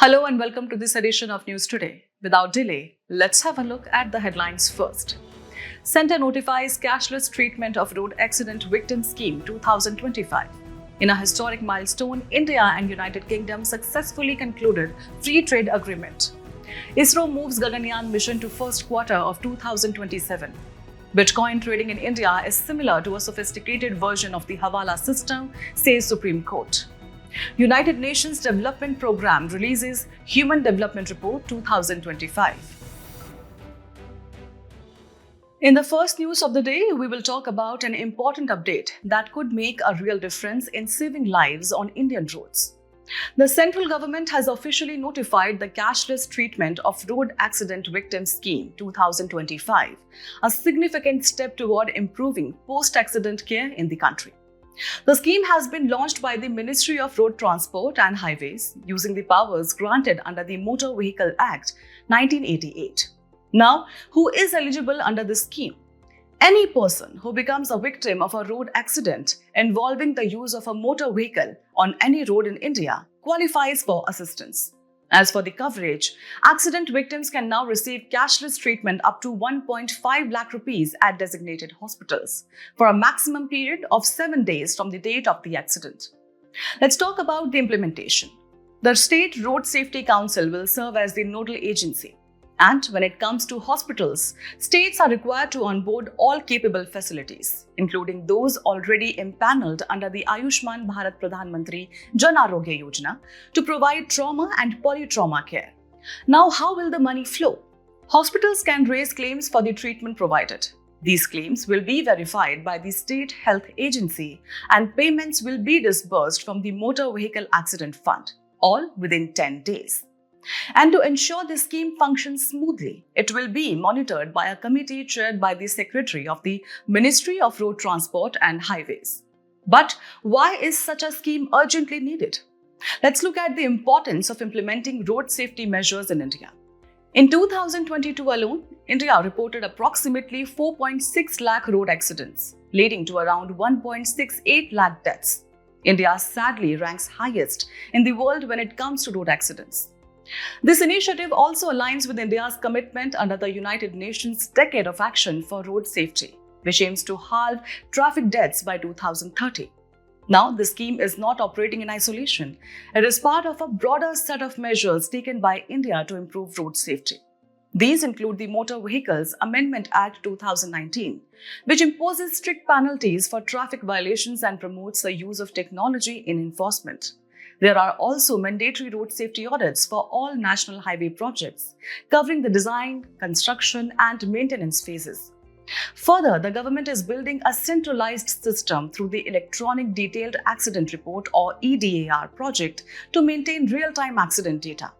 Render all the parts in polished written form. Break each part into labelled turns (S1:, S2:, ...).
S1: Hello and welcome to this edition of News Today. Without delay, let's have a look at the headlines first. Centre notifies cashless treatment of road accident victim scheme 2025. In a historic milestone, India and United Kingdom successfully concluded free trade agreement. ISRO moves Gaganyaan Mission to first quarter of 2027. Bitcoin trading in India is similar to a sophisticated version of the Hawala system, says Supreme Court. United Nations Development Programme releases Human Development Report 2025. In the first news of the day, we will talk about an important update that could make a real difference in saving lives on Indian roads. The central government has officially notified the cashless treatment of road accident victim scheme 2025, a significant step toward improving post-accident care in the country. The scheme has been launched by the Ministry of Road Transport and Highways using the powers granted under the Motor Vehicle Act 1988. Now, who is eligible under this scheme? Any person who becomes a victim of a road accident involving the use of a motor vehicle on any road in India qualifies for assistance. As for the coverage, accident victims can now receive cashless treatment up to 1.5 lakh rupees at designated hospitals for a maximum period of 7 days from the date of the accident. Let's talk about the implementation. The State Road Safety Council will serve as the nodal agency. And when it comes to hospitals, states are required to onboard all capable facilities, including those already empaneled under the Ayushman Bharat Pradhan Mantri Jan Arogya Yojana to provide trauma and polytrauma care. Now, how will the money flow? Hospitals can raise claims for the treatment provided. These claims will be verified by the State Health Agency and payments will be disbursed from the Motor Vehicle Accident Fund, all within 10 days. And to ensure the scheme functions smoothly, it will be monitored by a committee chaired by the Secretary of the Ministry of Road Transport and Highways. But why is such a scheme urgently needed? Let's look at the importance of implementing road safety measures in India. In 2022 alone, India reported approximately 4.6 lakh road accidents, leading to around 1.68 lakh deaths. India sadly ranks highest in the world when it comes to road accidents. This initiative also aligns with India's commitment under the United Nations Decade of Action for Road Safety, which aims to halve traffic deaths by 2030. Now, the scheme is not operating in isolation. It is part of a broader set of measures taken by India to improve road safety. These include the Motor Vehicles Amendment Act 2019, which imposes strict penalties for traffic violations and promotes the use of technology in enforcement. There are also mandatory road safety audits for all national highway projects, covering the design, construction, and maintenance phases. Further, the government is building a centralized system through the Electronic Detailed Accident Report or EDAR project to maintain real-time accident data.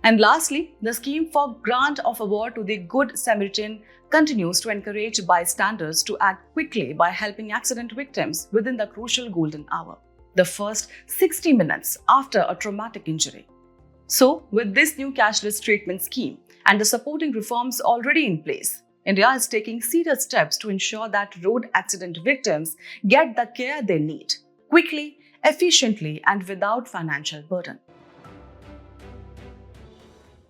S1: And lastly, the scheme for grant of award to the Good Samaritan continues to encourage bystanders to act quickly by helping accident victims within the crucial golden hour, the first 60 minutes after a traumatic injury. So, with this new cashless treatment scheme and the supporting reforms already in place, India is taking serious steps to ensure that road accident victims get the care they need, quickly, efficiently, and without financial burden.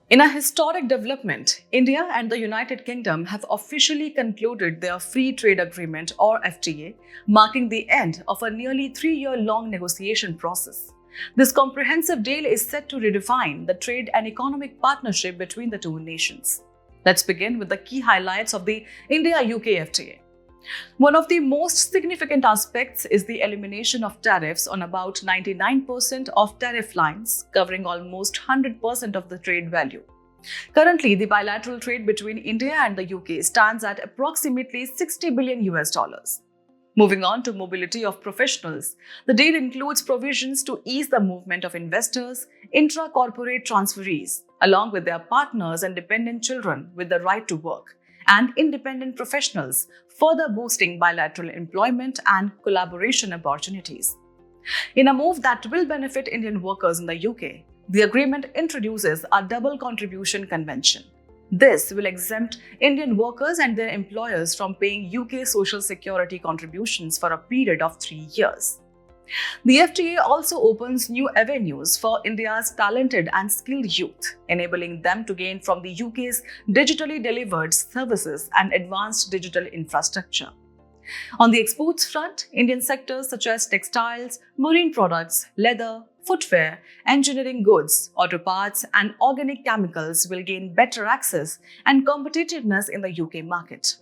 S1: In a historic development, India and the United Kingdom have officially concluded their Free Trade Agreement or FTA, marking the end of a nearly 3-year-long negotiation process. This comprehensive deal is set to redefine the trade and economic partnership between the two nations. Let's begin with the key highlights of the India-UK FTA. One of the most significant aspects is the elimination of tariffs on about 99% of tariff lines, covering almost 100% of the trade value. Currently, the bilateral trade between India and the UK stands at approximately $60 billion. Moving on to mobility of professionals, the deal includes provisions to ease the movement of investors, intra-corporate transferees, along with their partners and dependent children with the right to work, and independent professionals, further boosting bilateral employment and collaboration opportunities. In a move that will benefit Indian workers in the UK, the agreement introduces a double contribution convention. This will exempt Indian workers and their employers from paying UK social security contributions for a period of 3 years. The FTA also opens new avenues for India's talented and skilled youth, enabling them to gain from the UK's digitally delivered services and advanced digital infrastructure. On the exports front, Indian sectors such as textiles, marine products, leather, footwear, engineering goods, auto parts, and organic chemicals will gain better access and competitiveness in the UK market.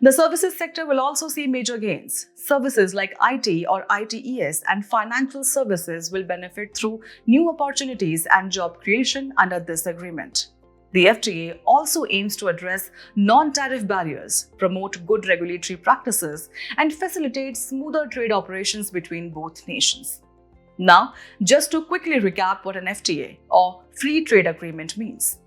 S1: The services sector will also see major gains. Services like IT or ITES and financial services will benefit through new opportunities and job creation under this agreement. The FTA also aims to address non-tariff barriers, promote good regulatory practices, and facilitate smoother trade operations between both nations. Now, just to quickly recap what an FTA or Free Trade Agreement means.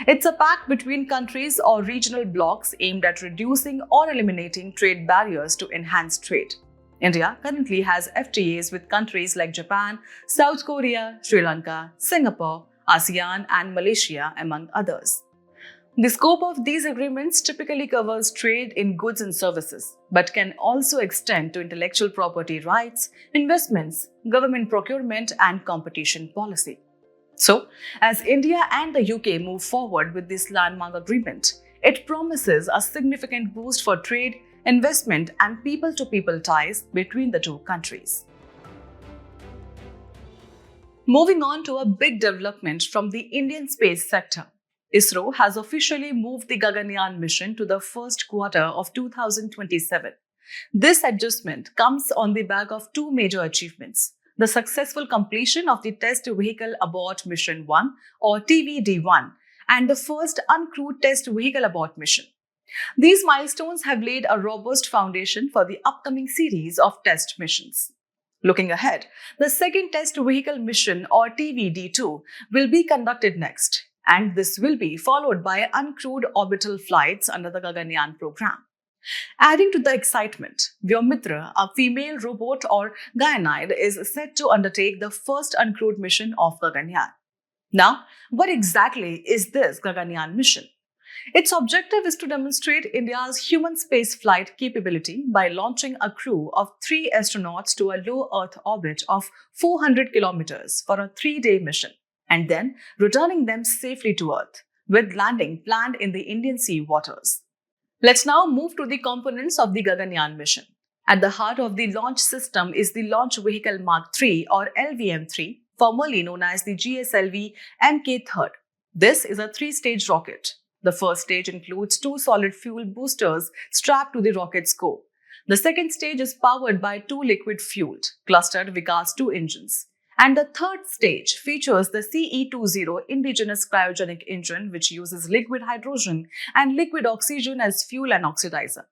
S1: It's a pact between countries or regional blocs aimed at reducing or eliminating trade barriers to enhance trade. India currently has FTAs with countries like Japan, South Korea, Sri Lanka, Singapore, ASEAN, and Malaysia, among others. The scope of these agreements typically covers trade in goods and services, but can also extend to intellectual property rights, investments, government procurement, and competition policy. So, as India and the UK move forward with this landmark agreement, it promises a significant boost for trade, investment, and people-to-people ties between the two countries. Moving on to a big development from the Indian space sector. ISRO has officially moved the Gaganyaan mission to the first quarter of 2027. This adjustment comes on the back of two major achievements: the successful completion of the Test Vehicle Abort Mission 1 or TVD-1 and the first uncrewed Test Vehicle Abort Mission. These milestones have laid a robust foundation for the upcoming series of test missions. Looking ahead, the second Test Vehicle Mission or TVD-2 will be conducted next, and this will be followed by uncrewed orbital flights under the Gaganyaan program. Adding to the excitement, Vyomitra, a female robot or Gaganyaan, is set to undertake the first uncrewed mission of Gaganyaan. Now, what exactly is this Gaganyaan mission? Its objective is to demonstrate India's human space flight capability by launching a crew of 3 astronauts to a low Earth orbit of 400 kilometers for a 3-day mission, and then returning them safely to Earth, with landing planned in the Indian Sea waters. Let's now move to the components of the Gaganyaan mission. At the heart of the launch system is the Launch Vehicle Mark III or LVM-3, formerly known as the GSLV Mk3. This is a 3-stage rocket. The first stage includes 2 solid fuel boosters strapped to the rocket's core. The second stage is powered by 2 liquid-fueled, clustered Vikas 2 engines. And the third stage features the CE-20 indigenous cryogenic engine, which uses liquid hydrogen and liquid oxygen as fuel and oxidizer.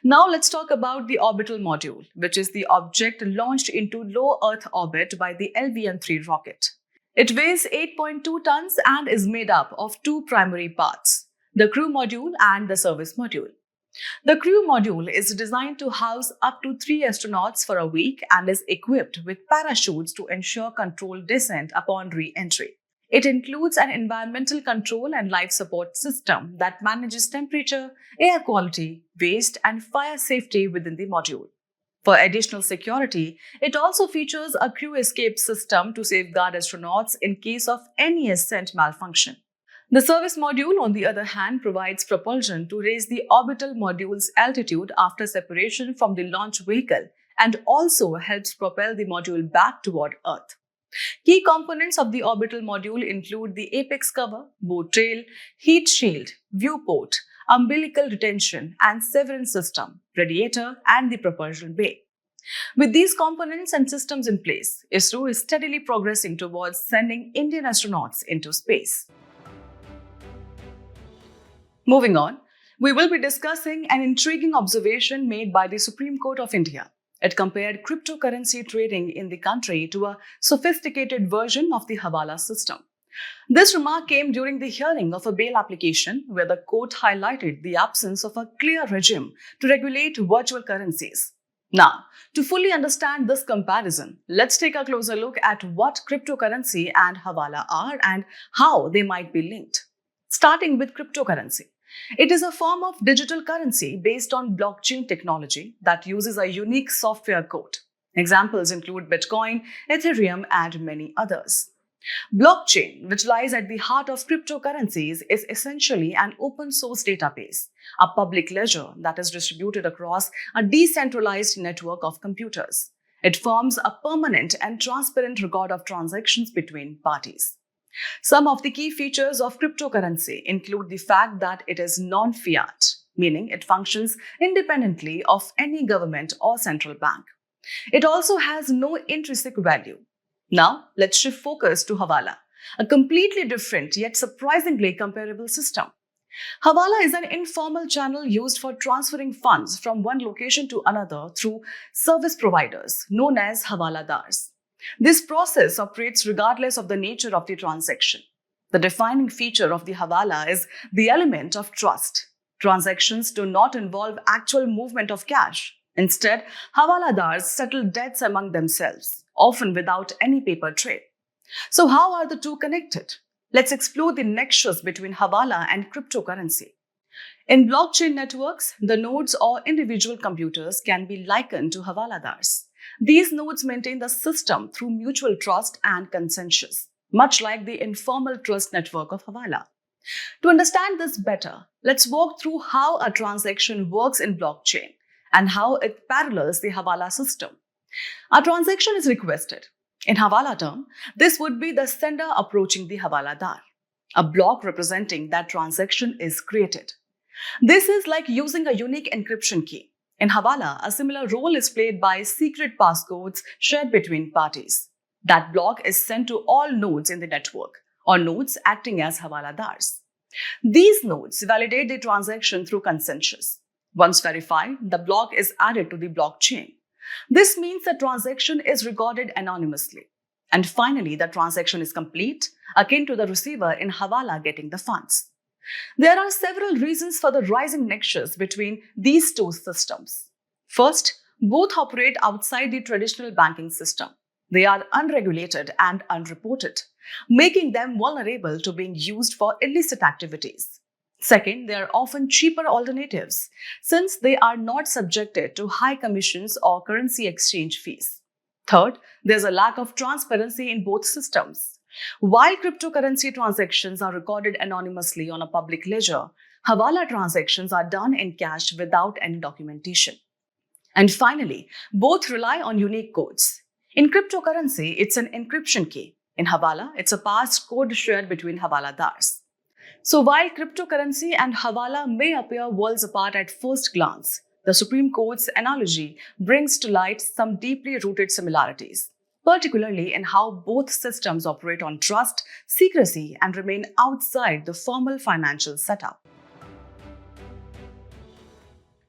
S1: Now let's talk about the orbital module, which is the object launched into low Earth orbit by the LVM-3 rocket. It weighs 8.2 tons and is made up of 2 primary parts: the crew module and the service module. The crew module is designed to house up to 3 astronauts for a week and is equipped with parachutes to ensure controlled descent upon re-entry. It includes an environmental control and life support system that manages temperature, air quality, waste, and fire safety within the module. For additional security, it also features a crew escape system to safeguard astronauts in case of any ascent malfunction. The service module, on the other hand, provides propulsion to raise the orbital module's altitude after separation from the launch vehicle and also helps propel the module back toward Earth. Key components of the orbital module include the apex cover, boat tail, heat shield, viewport, umbilical retention and severance system, radiator, and the propulsion bay. With these components and systems in place, ISRO is steadily progressing towards sending Indian astronauts into space. Moving on, we will be discussing an intriguing observation made by the Supreme Court of India. It compared cryptocurrency trading in the country to a sophisticated version of the Hawala system. This remark came during the hearing of a bail application where the court highlighted the absence of a clear regime to regulate virtual currencies. Now, to fully understand this comparison, let's take a closer look at what cryptocurrency and Hawala are and how they might be linked. Starting with cryptocurrency. It is a form of digital currency based on blockchain technology that uses a unique software code. Examples include Bitcoin, Ethereum, and many others. Blockchain, which lies at the heart of cryptocurrencies, is essentially an open source database, a public ledger that is distributed across a decentralized network of computers. It forms a permanent and transparent record of transactions between parties. Some of the key features of cryptocurrency include the fact that it is non-fiat, meaning it functions independently of any government or central bank. It also has no intrinsic value. Now, let's shift focus to Hawala, a completely different yet surprisingly comparable system. Hawala is an informal channel used for transferring funds from one location to another through service providers known as Hawaladars. This process operates regardless of the nature of the transaction. The defining feature of the Hawala is the element of trust. Transactions do not involve actual movement of cash. Instead, Hawaladars settle debts among themselves, often without any paper trail. So, how are the two connected? Let's explore the nexus between Hawala and cryptocurrency. In blockchain networks, the nodes or individual computers can be likened to Hawaladars. These nodes maintain the system through mutual trust and consensus, much like the informal trust network of Hawala. To understand this better, let's walk through how a transaction works in blockchain and how it parallels the Hawala system. A transaction is requested. In Hawala term, this would be the sender approaching the Hawaladar. A block representing that transaction is created. This is like using a unique encryption key. In Hawala, a similar role is played by secret passcodes shared between parties. That block is sent to all nodes in the network, or nodes acting as Hawaladars. These nodes validate the transaction through consensus. Once verified, the block is added to the blockchain. This means the transaction is recorded anonymously. And finally, the transaction is complete, akin to the receiver in Hawala getting the funds. There are several reasons for the rising nexus between these two systems. First, both operate outside the traditional banking system. They are unregulated and unreported, making them vulnerable to being used for illicit activities. Second, they are often cheaper alternatives since they are not subjected to high commissions or currency exchange fees. Third, there's a lack of transparency in both systems. While cryptocurrency transactions are recorded anonymously on a public ledger, Hawala transactions are done in cash without any documentation. And finally, both rely on unique codes. In cryptocurrency, it's an encryption key. In Hawala, it's a passed code shared between Hawaladars. So while cryptocurrency and Hawala may appear worlds apart at first glance, the Supreme Court's analogy brings to light some deeply rooted similarities, particularly in how both systems operate on trust, secrecy, and remain outside the formal financial setup.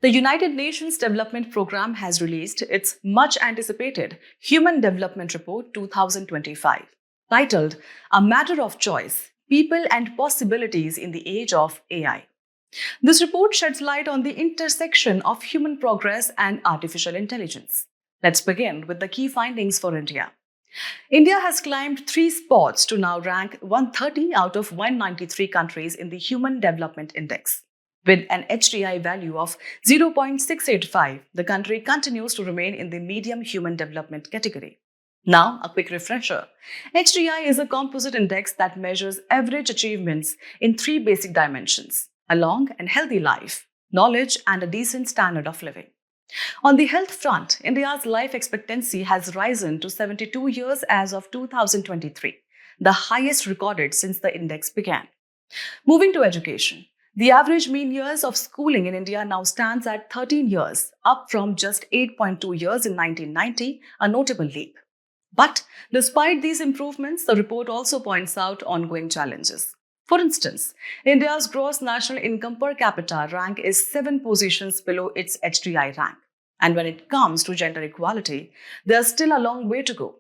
S1: The United Nations Development Programme has released its much-anticipated Human Development Report 2025, titled A Matter of Choice: People and Possibilities in the Age of AI. This report sheds light on the intersection of human progress and artificial intelligence. Let's begin with the key findings for India. India has climbed 3 spots to now rank 130 out of 193 countries in the Human Development Index. With an HDI value of 0.685, the country continues to remain in the medium human development category. Now, a quick refresher. HDI is a composite index that measures average achievements in 3 basic dimensions: a long and healthy life, knowledge, and a decent standard of living. On the health front, India's life expectancy has risen to 72 years as of 2023, the highest recorded since the index began. Moving to education, the average mean years of schooling in India now stands at 13 years, up from just 8.2 years in 1990, a notable leap. But despite these improvements, the report also points out ongoing challenges. For instance, India's gross national income per capita rank is 7 positions below its HDI rank. And when it comes to gender equality, there's still a long way to go.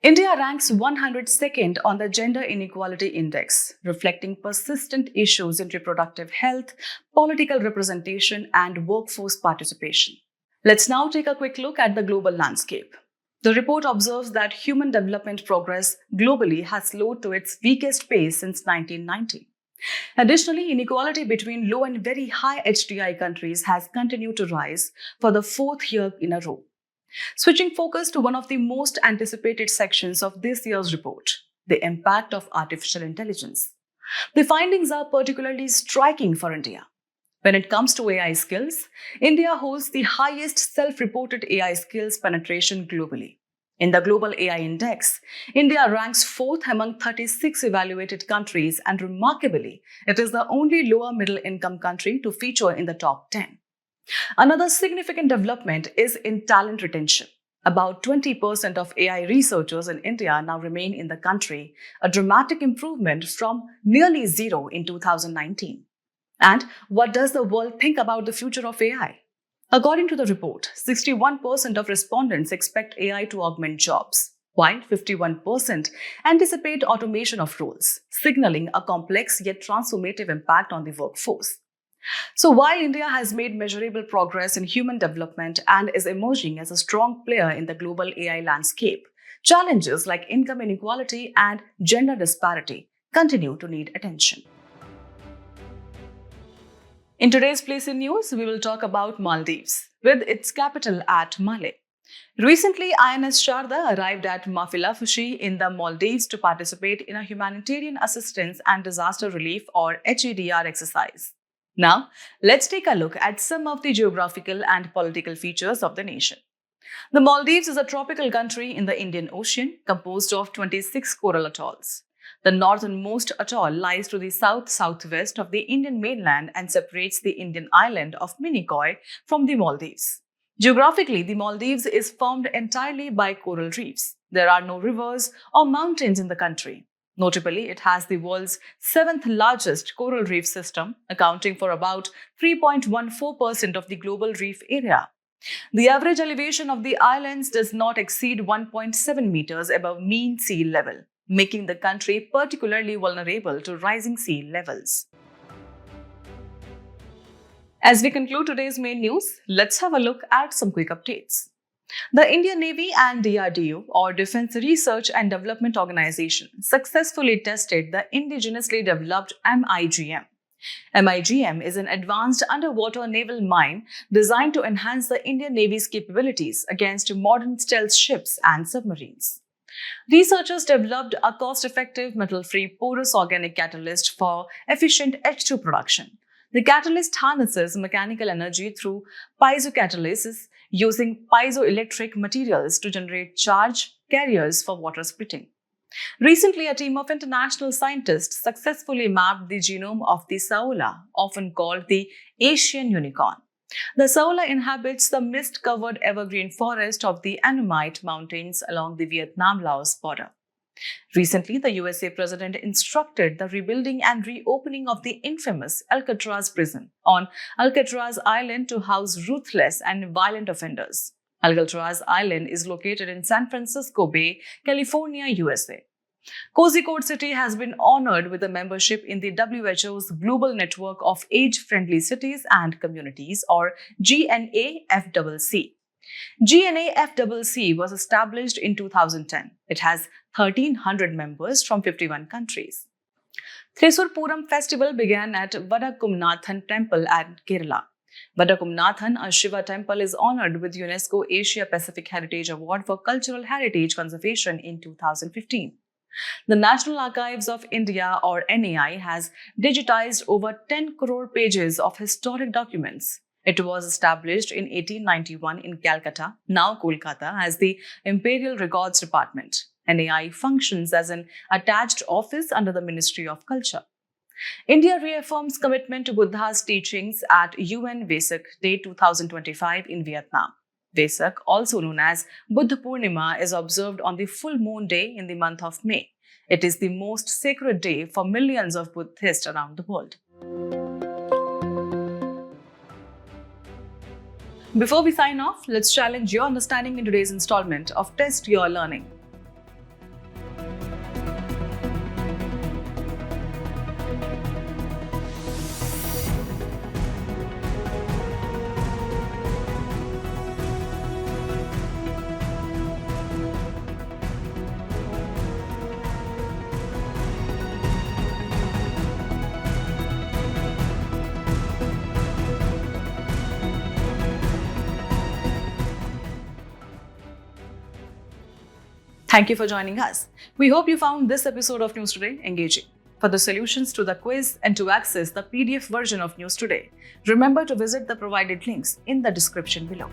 S1: India ranks 102nd on the Gender Inequality Index, reflecting persistent issues in reproductive health, political representation, and workforce participation. Let's now take a quick look at the global landscape. The report observes that human development progress globally has slowed to its weakest pace since 1990. Additionally, inequality between low and very high HDI countries has continued to rise for the 4th year in a row. Switching focus to one of the most anticipated sections of this year's report, the impact of artificial intelligence. The findings are particularly striking for India. When it comes to AI skills, India holds the highest self-reported AI skills penetration globally. In the Global AI Index, India ranks 4th among 36 evaluated countries, and remarkably, it is the only lower middle income country to feature in the top 10. Another significant development is in talent retention. About 20% of AI researchers in India now remain in the country, a dramatic improvement from nearly zero in 2019. And what does the world think about the future of AI? According to the report, 61% of respondents expect AI to augment jobs, while 51% anticipate automation of roles, signaling a complex yet transformative impact on the workforce. So while India has made measurable progress in human development and is emerging as a strong player in the global AI landscape, challenges like income inequality and gender disparity continue to need attention. In today's Place in News, we will talk about Maldives, with its capital at Malé. Recently, INS Sharda arrived at Mafilafushi in the Maldives to participate in a humanitarian assistance and disaster relief or HEDR exercise. Now, let's take a look at some of the geographical and political features of the nation. The Maldives is a tropical country in the Indian Ocean, composed of 26 coral atolls. The northernmost atoll lies to the south-southwest of the Indian mainland and separates the Indian island of Minicoy from the Maldives. Geographically, the Maldives is formed entirely by coral reefs. There are no rivers or mountains in the country. Notably, it has the world's 7th largest coral reef system, accounting for about 3.14% of the global reef area. The average elevation of the islands does not exceed 1.7 meters above mean sea level, making the country particularly vulnerable to rising sea levels. As we conclude today's main news, let's have a look at some quick updates. The Indian Navy and DRDO, or Defense Research and Development Organization, successfully tested the indigenously developed MIGM. MIGM is an advanced underwater naval mine designed to enhance the Indian Navy's capabilities against modern stealth ships and submarines. Researchers developed a cost-effective metal-free porous organic catalyst for efficient H2 production. The catalyst harnesses mechanical energy through piezocatalysis using piezoelectric materials to generate charge carriers for water splitting. Recently, a team of international scientists successfully mapped the genome of the Hawala, often called the Asian unicorn. The Hawala inhabits the mist-covered evergreen forest of the Annamite Mountains along the Vietnam-Laos border. Recently, the USA president instructed the rebuilding and reopening of the infamous Alcatraz prison on Alcatraz Island to house ruthless and violent offenders. Alcatraz Island is located in San Francisco Bay, California, USA. Kozhikode City has been honored with a membership in the WHO's Global Network of Age-Friendly Cities and Communities, or GNAFCC. GNAFCC was established in 2010. It has 1,300 members from 51 countries. Thrissur Puram festival began at Vadakumnathan Temple at Kerala. Vadakumnathan, a Shiva temple, is honored with UNESCO Asia Pacific Heritage Award for Cultural Heritage Conservation in 2015. The National Archives of India, or NAI, has digitized over 10 crore pages of historic documents. It was established in 1891 in Calcutta, now Kolkata, as the Imperial Records Department. NAI functions as an attached office under the Ministry of Culture. India reaffirms commitment to Buddha's teachings at UN Vesak Day 2025 in Vietnam. Vesak, also known as Buddha Purnima, is observed on the full moon day in the month of May. It is the most sacred day for millions of Buddhists around the world. Before we sign off, let's challenge your understanding in today's installment of Test Your Learning. Thank you for joining us. We hope you found this episode of News Today engaging. For the solutions to the quiz and to access the PDF version of News Today, remember to visit the provided links in the description below.